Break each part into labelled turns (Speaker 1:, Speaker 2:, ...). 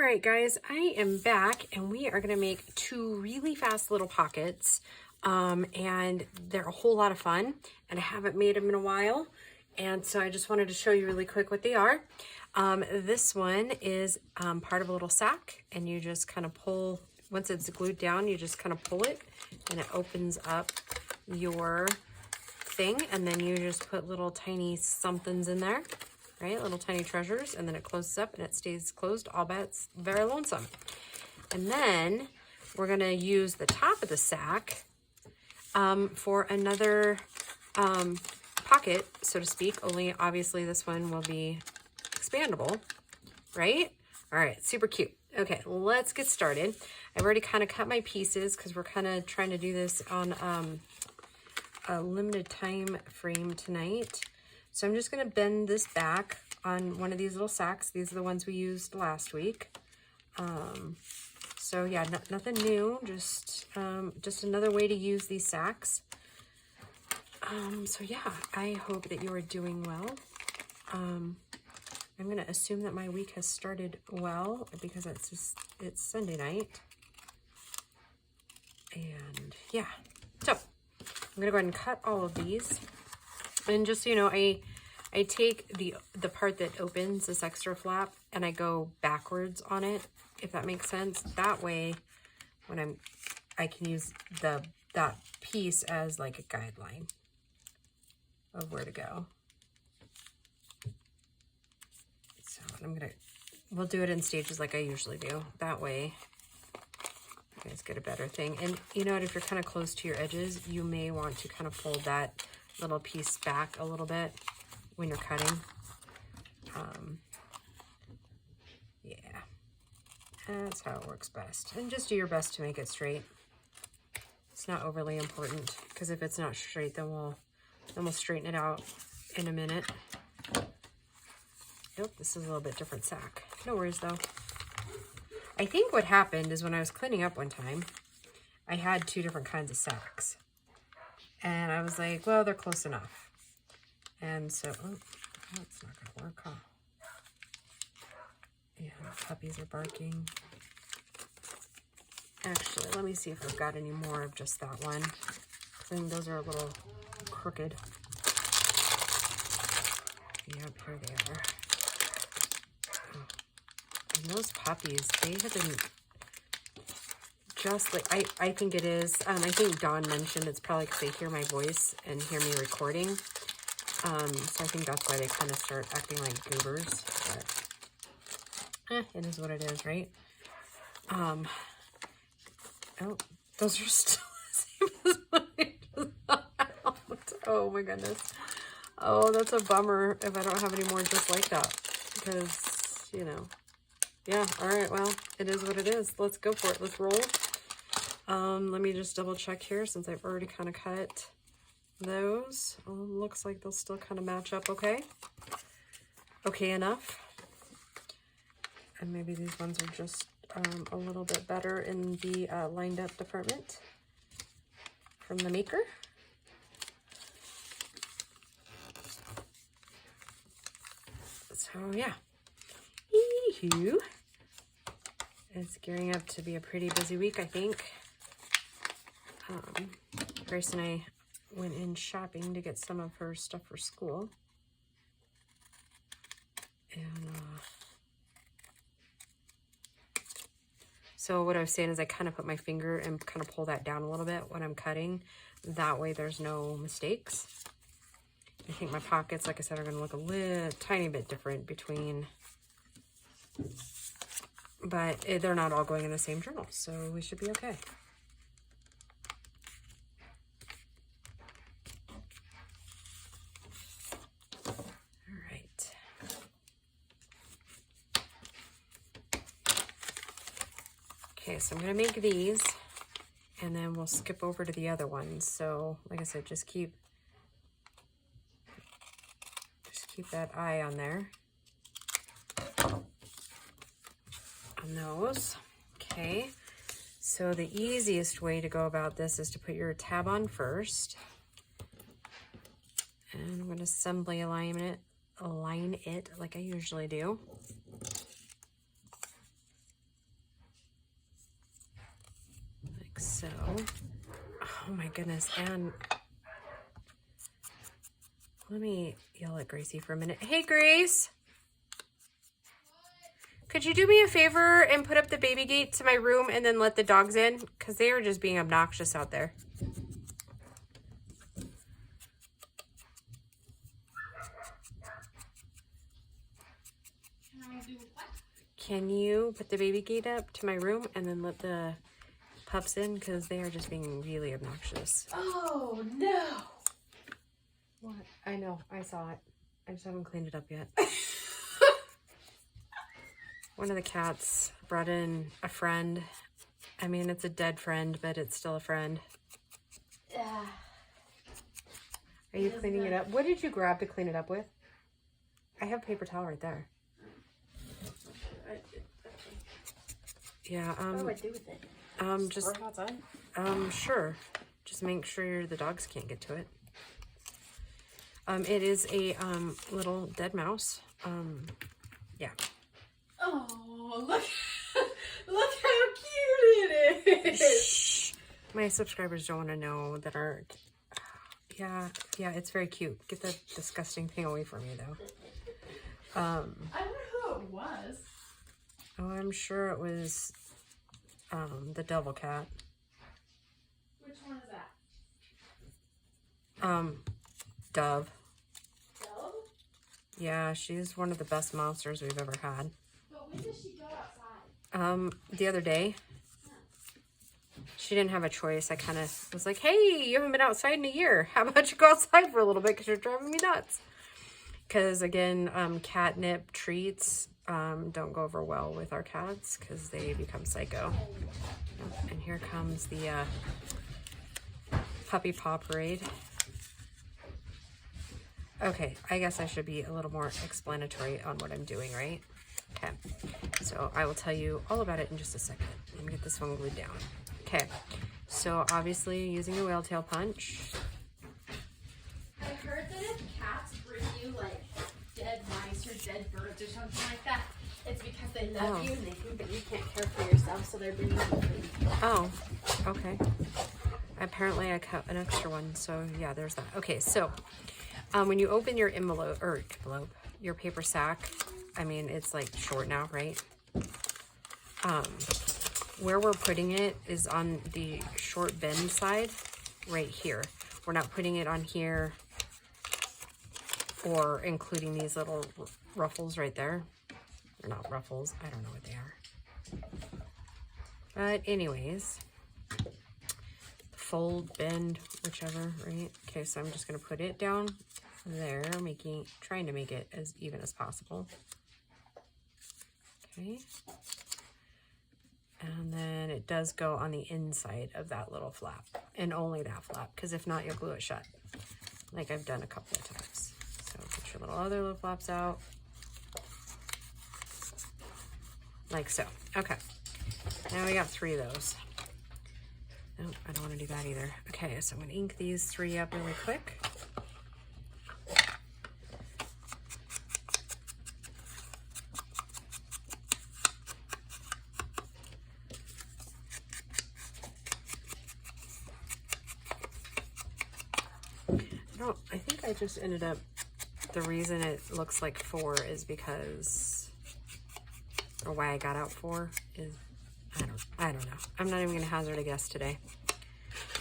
Speaker 1: right, guys, I am back and we are going to make two really fast little pockets. And they're a whole lot of fun and I haven't made them in a while. And so I just wanted to show you really quick what they are. This one is part of a little sack, and you just kind of pull, once it's glued down, you just kind of pull it and it opens up your thing. And then you just put little tiny somethings in there, right? Little tiny treasures, and then it closes up and it stays closed. All bets very lonesome. And then we're gonna use the top of the sack for another pocket, so to speak, only obviously this one will be expandable, right? All right, super cute. Okay, let's get started. I've already kind of cut my pieces because we're kind of trying to do this on a limited time frame tonight. So I'm just going to bend this back on one of these little sacks. These are the ones we used last week. So yeah, nothing new, just another way to use these sacks. So yeah, I hope that you are doing well. I'm going to assume that my week has started well because it's Sunday night. And yeah, so I'm going to go ahead and cut all of these. And just so you know, I take the part that opens, this extra flap, and I go backwards on it, if that makes sense. That way, when I can use that piece as like a guideline of where to go. So we'll do it in stages like I usually do. That way you guys get a better thing. And you know what, if you're kind of close to your edges, you may want to kind of fold that little piece back a little bit when you're cutting. Yeah, that's how it works best. And just do your best to make it straight. It's not overly important, because if it's not straight, then we'll straighten it out in a minute. Nope, this is a little bit different sack. No worries though. I think what happened is when I was cleaning up one time, I had two different kinds of sacks. And I was like, well, they're close enough. And so, oh, that's not gonna work, huh? Yeah, puppies are barking. Actually, let me see if I've got any more of just that one. I think those are a little crooked. Yep, here they are. Oh. And those puppies, they have been just like, I think it is. I think Dawn mentioned it's probably because they hear my voice and hear me recording. So I think that's why they kind of start acting like goobers. But it is what it is, right? Oh, those are still the same as what I just out. Oh my goodness. Oh, that's a bummer if I don't have any more just like that. Because, you know. Yeah, all right, well, it is what it is. Let's go for it. Let's roll. Let me just double check here since I've already kind of cut those. Looks like they'll still kind of match up okay. Okay enough. And maybe these ones are just a little bit better in the lined up department from the maker. So yeah. It's gearing up to be a pretty busy week, I think. Grace and I went in shopping to get some of her stuff for school. And so what I was saying is I kind of put my finger and kind of pull that down a little bit when I'm cutting. That way there's no mistakes. I think my pockets, like I said, are going to look a tiny bit different between, but they're not all going in the same journal, so we should be okay. All right. Okay, so I'm going to make these, and then we'll skip over to the other ones. So, like I said, just keep that eye on there. On those. Okay, so the easiest way to go about this is to put your tab on first. And I'm going to assembly align it like I usually do. So, oh my goodness. And let me yell at Gracie for a minute. Hey, Grace. Could you do me a favor and put up the baby gate to my room and then let the dogs in? Because they are just being obnoxious out there. Can you put the baby gate up to my room and then let the pups in? Because they are just being really obnoxious.
Speaker 2: Oh, no.
Speaker 1: What? I know. I saw it. I just haven't cleaned it up yet. One of the cats brought in a friend. I mean, it's a dead friend, but it's still a friend. Are you cleaning it up? What did you grab to clean it up with? I have paper towel right there. Yeah,
Speaker 2: what do I do with it?
Speaker 1: Just,
Speaker 2: outside?
Speaker 1: Sure. Just make sure the dogs can't get to it. It is a, little dead mouse. Yeah.
Speaker 2: Oh, look how cute it is.
Speaker 1: Shh. My subscribers don't want to know that our, yeah, it's very cute. Get that disgusting thing away from me, though.
Speaker 2: I wonder who it was.
Speaker 1: Oh, I'm sure it was, the devil cat.
Speaker 2: Which one is that?
Speaker 1: Dove.
Speaker 2: Dove?
Speaker 1: Yeah, she's one of the best monsters we've ever had.
Speaker 2: But when did she go outside?
Speaker 1: The other day. She didn't have a choice. I kind of was like, hey, you haven't been outside in a year. How about you go outside for a little bit because you're driving me nuts? Because, again, catnip treats don't go over well with our cats because they become psycho. And here comes the puppy paw parade. Okay, I guess I should be a little more explanatory on what I'm doing, right? Okay, so I will tell you all about it in just a second. Let me get this one glued down. Okay, so obviously using a whale tail punch.
Speaker 2: I heard that if cats bring you like dead mice or dead birds or something like that, it's because they love you and they think that you can't care for yourself, so they're bringing you food.
Speaker 1: Oh, okay. Apparently I cut an extra one, so yeah, there's that. Okay, so when you open your envelope, your paper sack, I mean, it's like short now, right? Where we're putting it is on the short bend side, right here. We're not putting it on here or including these little ruffles right there. They're not ruffles. I don't know what they are. But anyways, fold, bend, whichever, right? Okay, so I'm just gonna put it down there, trying to make it as even as possible. Okay. And then it does go on the inside of that little flap, and only that flap, because if not, you'll glue it shut, like I've done a couple of times. So put your other little flaps out, like so. Okay, now we got 3 of those. No, I don't want to do that either. Okay, so I'm going to ink these 3 up really quick. I think I just ended up, the reason it looks like 4 is because, or why I got out 4 is, I don't know. I'm not even going to hazard a guess today.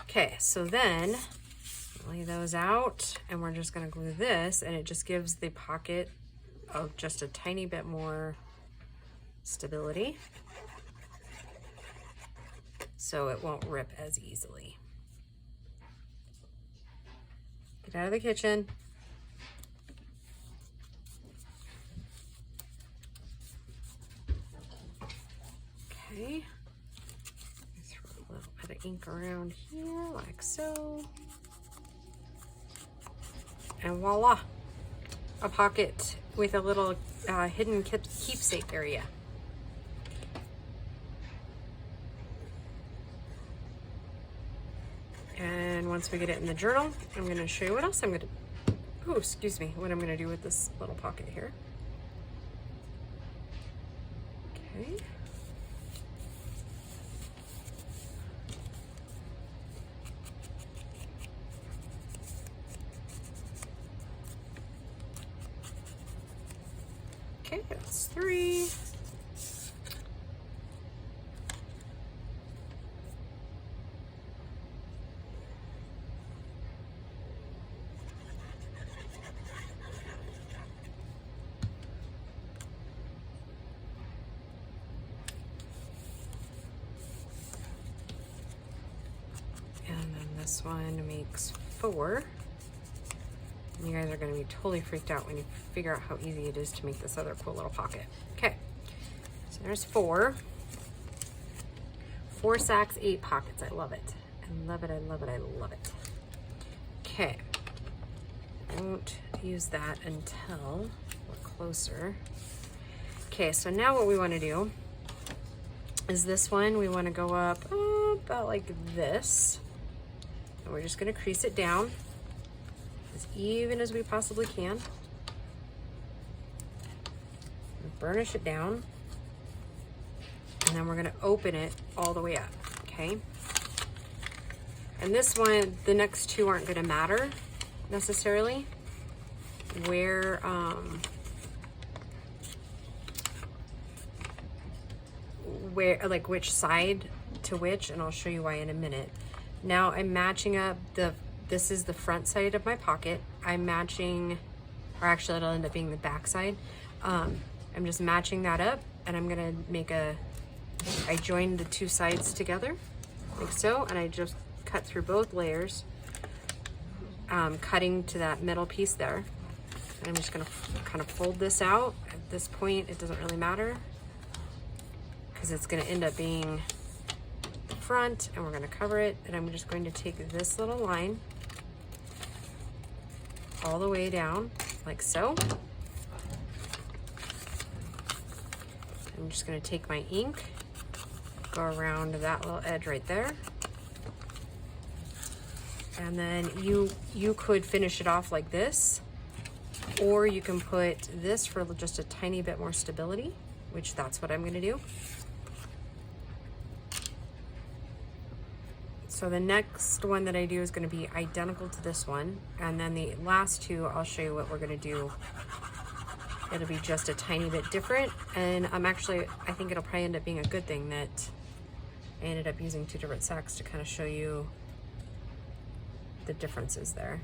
Speaker 1: Okay, so then lay those out, and we're just going to glue this, and it just gives the pocket of just a tiny bit more stability, so it won't rip as easily. Get out of the kitchen. Okay. Throw a little bit of ink around here, like so. And voila, a pocket with a little hidden keepsake area. And once we get it in the journal, I'm going to show you what else I'm going to, oh, excuse me, what I'm going to do with this little pocket here. Okay. Okay, that's 3. And then this one makes 4. And you guys are going to be totally freaked out when you figure out how easy it is to make this other cool little pocket. Okay, so there's 4. 4 sacks, 8 pockets. I love it. I love it, I love it, I love it. Okay, I won't use that until we're closer. Okay, so now what we want to do is this one, we want to go up about like this. And we're just going to crease it down as even as we possibly can. Burnish it down. And then we're going to open it all the way up, okay? And this one, the next 2 aren't going to matter necessarily. Where, like which side to which, and I'll show you why in a minute. Now I'm matching up this is the front side of my pocket. I'm matching, or actually it'll end up being the back side. I'm just matching that up, and I'm gonna make I joined the 2 sides together, like so, and I just cut through both layers, cutting to that middle piece there. And I'm just gonna kind of fold this out. At this point, it doesn't really matter, because it's gonna end up being the front, and we're gonna cover it. And I'm just going to take this little line all the way down, like so. I'm just gonna take my ink, go around that little edge right there. And then you could finish it off like this, or you can put this for just a tiny bit more stability, which that's what I'm gonna do. So the next one that I do is gonna be identical to this one. And then the last 2, I'll show you what we're gonna do. It'll be just a tiny bit different. And I think it'll probably end up being a good thing that I ended up using 2 different sacks to kind of show you the differences there.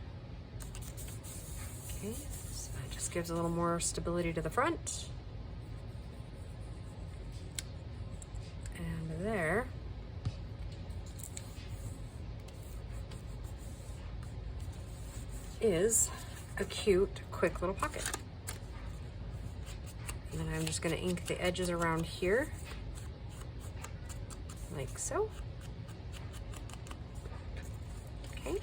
Speaker 1: Okay, so that just gives a little more stability to the front. And there. Is a cute, quick little pocket. And then I'm just gonna ink the edges around here, like so. Okay.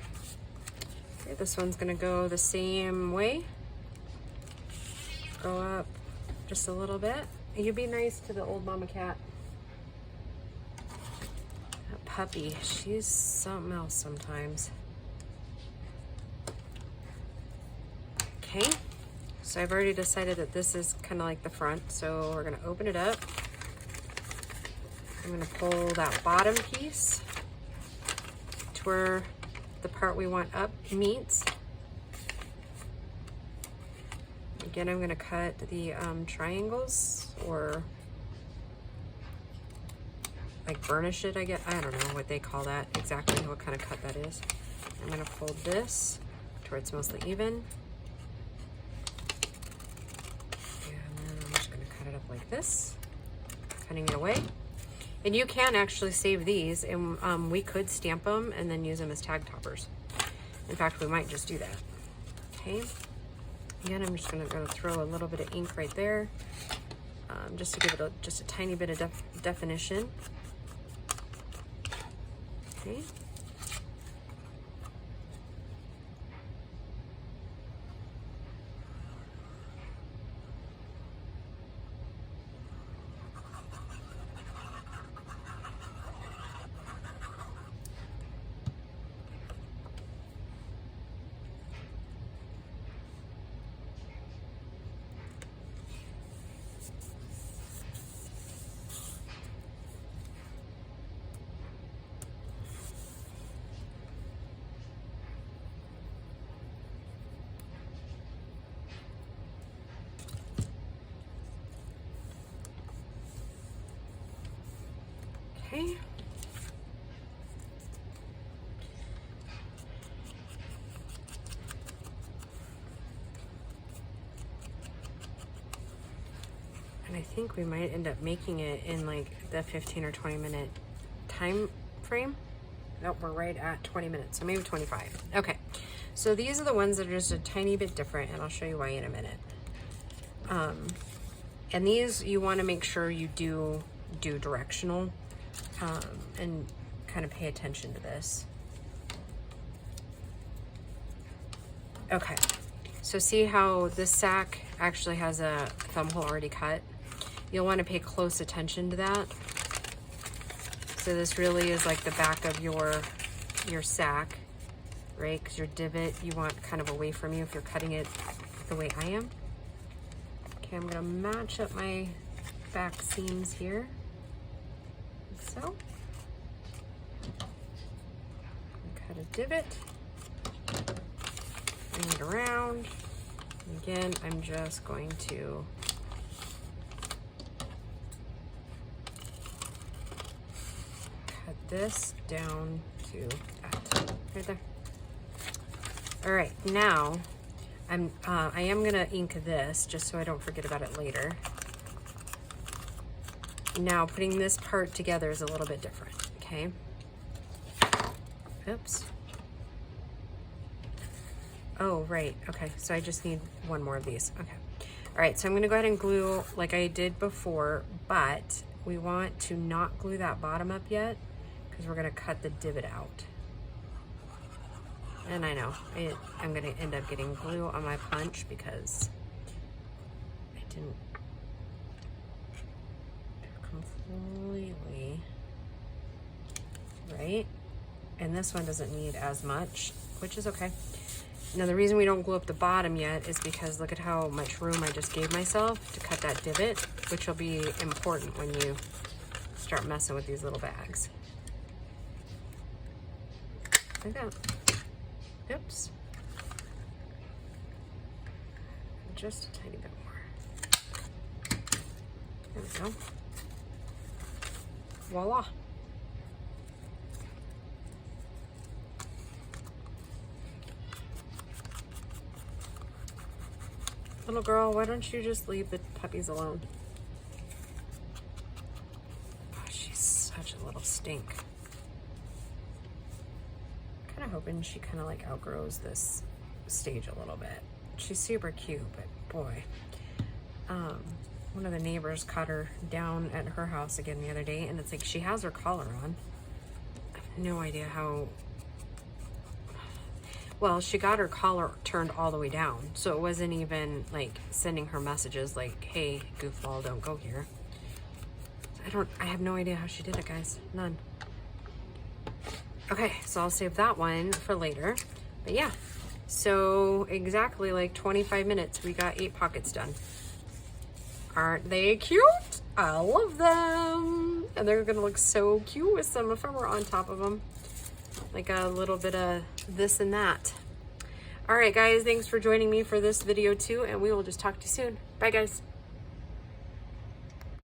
Speaker 1: Okay, this one's gonna go the same way. Go up just a little bit. You be nice to the old mama cat. That puppy, she's something else sometimes. Okay, so I've already decided that this is kind of like the front, so we're gonna open it up. I'm gonna pull that bottom piece to where the part we want up meets. Again, I'm gonna cut the triangles, or like burnish it, I don't know what they call that exactly, what kind of cut that is. I'm gonna fold this to where it's mostly even. Like this, cutting it away. And you can actually save these, and we could stamp them and then use them as tag toppers. In fact, we might just do that. Okay, again, I'm just going to throw a little bit of ink right there, just to give it just a tiny bit of definition. Okay. Okay. And I think we might end up making it in like the 15 or 20 minute time frame. Nope, we're right at 20 minutes, so maybe 25. Okay, so these are the ones that are just a tiny bit different, and I'll show you why in a minute. And these you want to make sure you do directional, and kind of pay attention to this. Okay, so see how this sack actually has a thumb hole already cut? You'll want to pay close attention to that. So this really is like the back of your sack, right? Because your divot you want kind of away from you if you're cutting it the way I am. Okay, I'm gonna match up my back seams here, like so. Cut a divot, bring it around. And again, I'm just going to this down to that right there. All right, now I am gonna ink this just so I don't forget about it later. Now putting this part together is a little bit different. Okay, oops. Oh right, okay, so I just need one more of these. Okay, all right, so I'm gonna go ahead and glue like I did before, but we want to not glue that bottom up yet, because we're gonna cut the divot out. And I know, I'm gonna end up getting glue on my punch because I didn't completely, right? And this one doesn't need as much, which is okay. Now the reason we don't glue up the bottom yet is because look at how much room I just gave myself to cut that divot, which will be important when you start messing with these little bags. Like that. Oops. Just a tiny bit more. There we go. Voila. Little girl, why don't you just leave the puppies alone? Oh, she's such a little stink. Kind of hoping she kind of like outgrows this stage a little bit. She's super cute, but boy, one of the neighbors caught her down at her house again the other day, and it's like she has her collar on. I have no idea how. Well, she got her collar turned all the way down, so it wasn't even like sending her messages like, "Hey, goofball, don't go here." I have no idea how she did it, guys. None. Okay, so I'll save that one for later. But yeah, so exactly like 25 minutes, we got 8 pockets done. Aren't they cute? I love them. And they're gonna look so cute with some ephemera on top of them. Like a little bit of this and that. All right, guys, thanks for joining me for this video too, and we will just talk to you soon. Bye, guys.